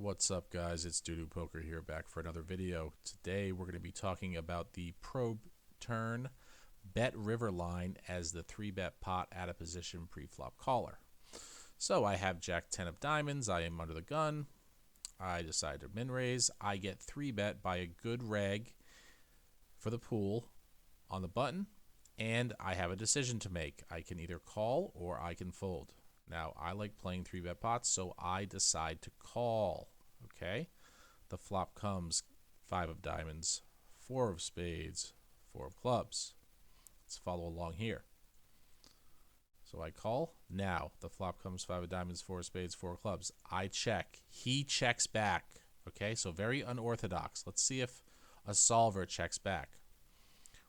What's up, guys? It's Doodoo Poker here, back for another video. Today we're going to be talking about the probe turn bet river line as the 3-bet pot out of position pre-flop caller. So I have Jack 10 of diamonds. I am under the gun. I decide to min raise. I get 3-bet by a good reg for the pool on the button, and I have a decision to make. I can either call or I can fold. Now, I like playing 3-bet pots, so I decide to call, okay? The flop comes 5 of diamonds, 4 of spades, 4 of clubs. Let's follow along here. So I call. Now, the flop comes 5 of diamonds, 4 of spades, 4 of clubs. I check. He checks back, okay? So very unorthodox. Let's see if a solver checks back.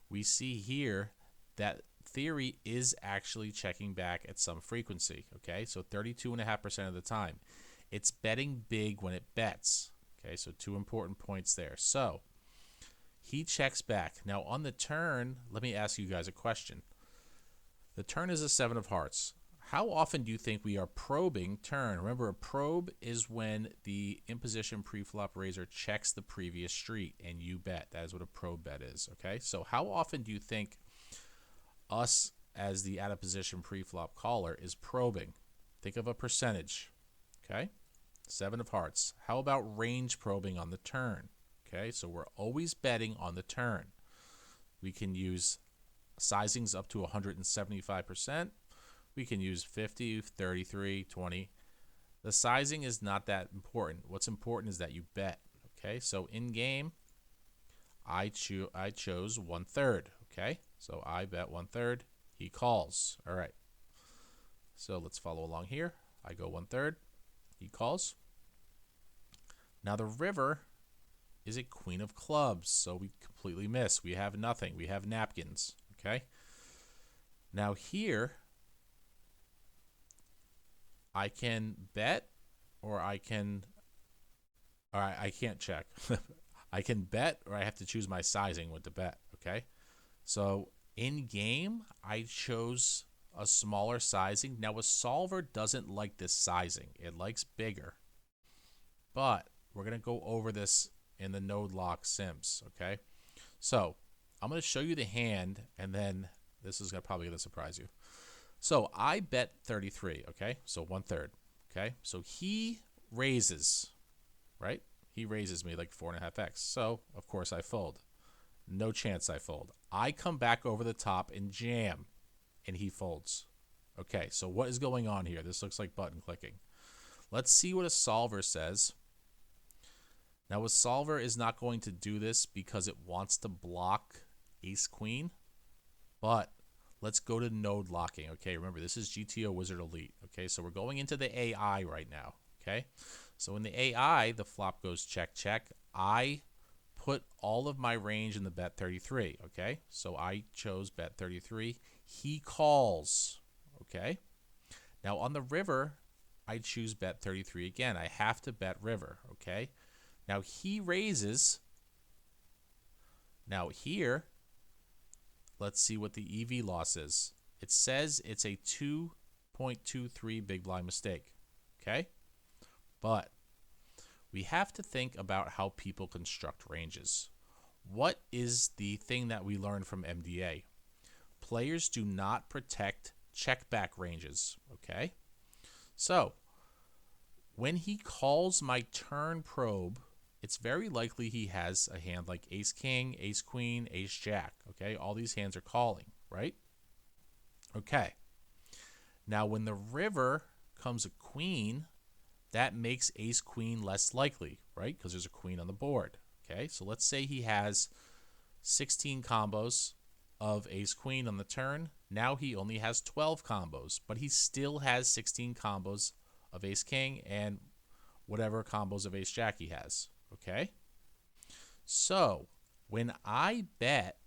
We see here that theory is actually checking back at some frequency, okay? So 32.5% of the time. It's betting big when it bets, okay? So 2 important points there. So he checks back. Now on the turn, let me ask you guys a question. The turn is a 7 of hearts. How often do you think we are probing turn? Remember, a probe is when the imposition pre-flop raiser checks the previous street and you bet. That is what a probe bet is, okay? So how often do you think us as the out of position pre-flop caller is probing? Think of a percentage, okay? 7 of hearts. How about range probing on the turn? Okay, so we're always betting on the turn. We can use sizings up to 175%. We can use 50, 33, 20. The sizing is not that important. What's important is that you bet, okay? So in game, I chose 1/3, okay? So I bet 1/3. He calls. All right. So let's follow along here. I go 1/3. He calls. Now the river is a queen of clubs, so we completely miss. We have nothing. We have napkins, okay? Now here, I can bet or I can't check. I can bet or I have to choose my sizing with the bet, okay? So in game, I chose a smaller sizing. Now a solver doesn't like this sizing. It likes bigger. But we're going to go over this in the node lock sims, okay? So I'm going to show you the hand, and then this is probably going to surprise you. So I bet 33, okay? So 1/3, okay? So he raises, right? He raises me like 4.5x. So, of course, I fold. No chance I fold. I come back over the top and jam, and he folds. Okay, so what is going on here? This looks like button clicking. Let's see what a solver says. Now, a solver is not going to do this because it wants to block ace-queen, but let's go to node locking, okay? Remember, this is GTO Wizard Elite, okay? So we're going into the AI right now, okay? So in the AI, the flop goes check, check. I put all of my range in the bet 33, okay? So I chose bet 33. He calls, okay? Now on the river, I choose bet 33 again. I have to bet river, okay? Now he raises. Now here, let's see what the EV loss is. It says it's a 2.23 big blind mistake, okay? But we have to think about how people construct ranges. What is the thing that we learned from MDA? Players do not protect check back ranges, okay? So when he calls my turn probe, it's very likely he has a hand like ace-king, ace-queen, ace-jack, okay? All these hands are calling, right? Okay. Now, when the river comes a queen, that makes ace-queen less likely, right? Because there's a queen on the board, okay? So let's say he has 16 combos of ace-queen on the turn. Now he only has 12 combos, but he still has 16 combos of ace-king and whatever combos of ace-jack he has. Okay, so when I bet,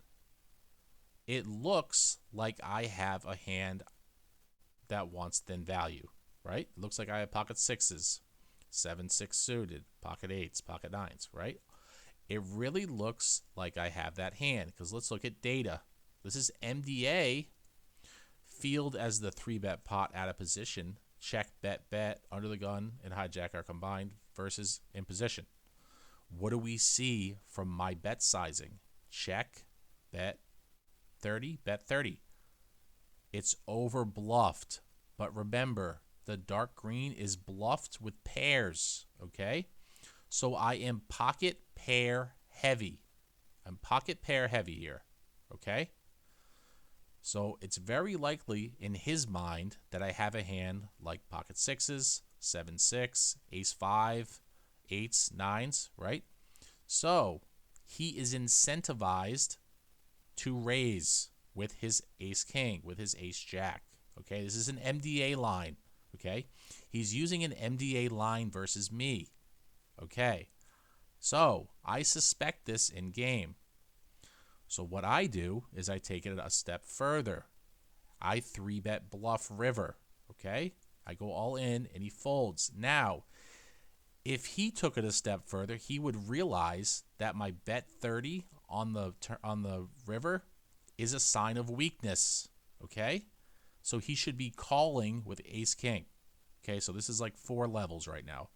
it looks like I have a hand that wants thin value, right? It looks like I have pocket sixes, 7-6 suited, pocket eights, pocket nines, right? It really looks like I have that hand because let's look at data. This is MDA field as the 3-bet pot out of position. check, bet, bet, under the gun, and hijack are combined versus in position. What do we see from my bet sizing? Check, bet 30, bet 30. It's over bluffed. But remember, the dark green is bluffed with pairs, okay? So I am pocket pair heavy. I'm pocket pair heavy here, okay? So it's very likely in his mind that I have a hand like pocket sixes, 7-6, ace 5, eights, nines, right? So he is incentivized to raise with his ace king, with his ace jack. Okay, this is an MDA line. Okay, he's using an MDA line versus me. Okay, so I suspect this in game. So what I do is I take it a step further. I 3-bet bluff river. Okay, I go all in and he folds. Now, if he took it a step further, he would realize that my bet 30 on the river is a sign of weakness. Okay, so he should be calling with ace king. Okay, so this is like 4 levels right now.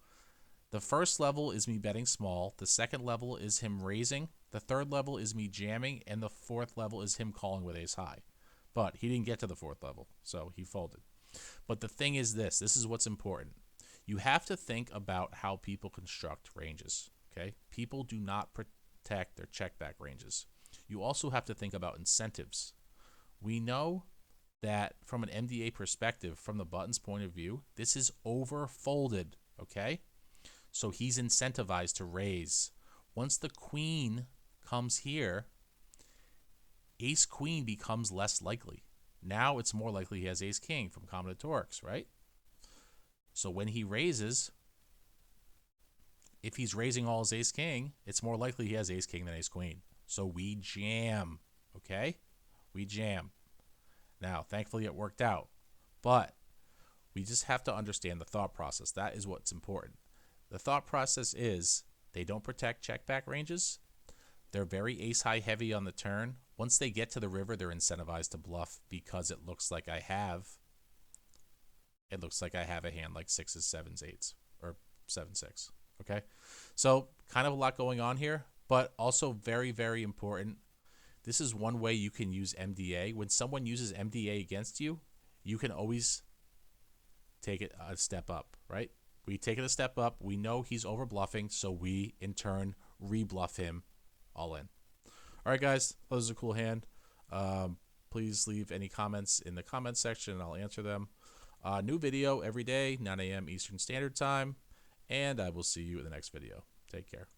The first level is me betting small. The second level is him raising. The third level is me jamming. And the fourth level is him calling with ace high. But he didn't get to the fourth level, so he folded. But the thing is this is what's important. You have to think about how people construct ranges. Okay, people do not protect their check back ranges. You also have to think about incentives. We know that from an MDA perspective, from the button's point of view, this is over folded, okay? So he's incentivized to raise. Once the queen comes here, ace queen becomes less likely. Now it's more likely he has ace king from combinatorics, right? So when he raises, if he's raising all his ace king, it's more likely he has ace king than ace queen. So we jam, okay? We jam. Now, thankfully it worked out, but we just have to understand the thought process. That is what's important. The thought process is they don't protect check back ranges. They're very ace high heavy on the turn. Once they get to the river, they're incentivized to bluff because it looks like I have a hand like 6s, 7s, 8s, or 7-6. Okay, so kind of a lot going on here, but also very, very important. This is one way you can use MDA. When someone uses MDA against you, you can always take it a step up, right? We take it a step up. We know he's over bluffing, so we in turn rebluff him all in. All right, guys, that was a cool hand. Please leave any comments in the comment section, and I'll answer them. New video every day, 9 a.m. Eastern Standard Time, and I will see you in the next video. Take care.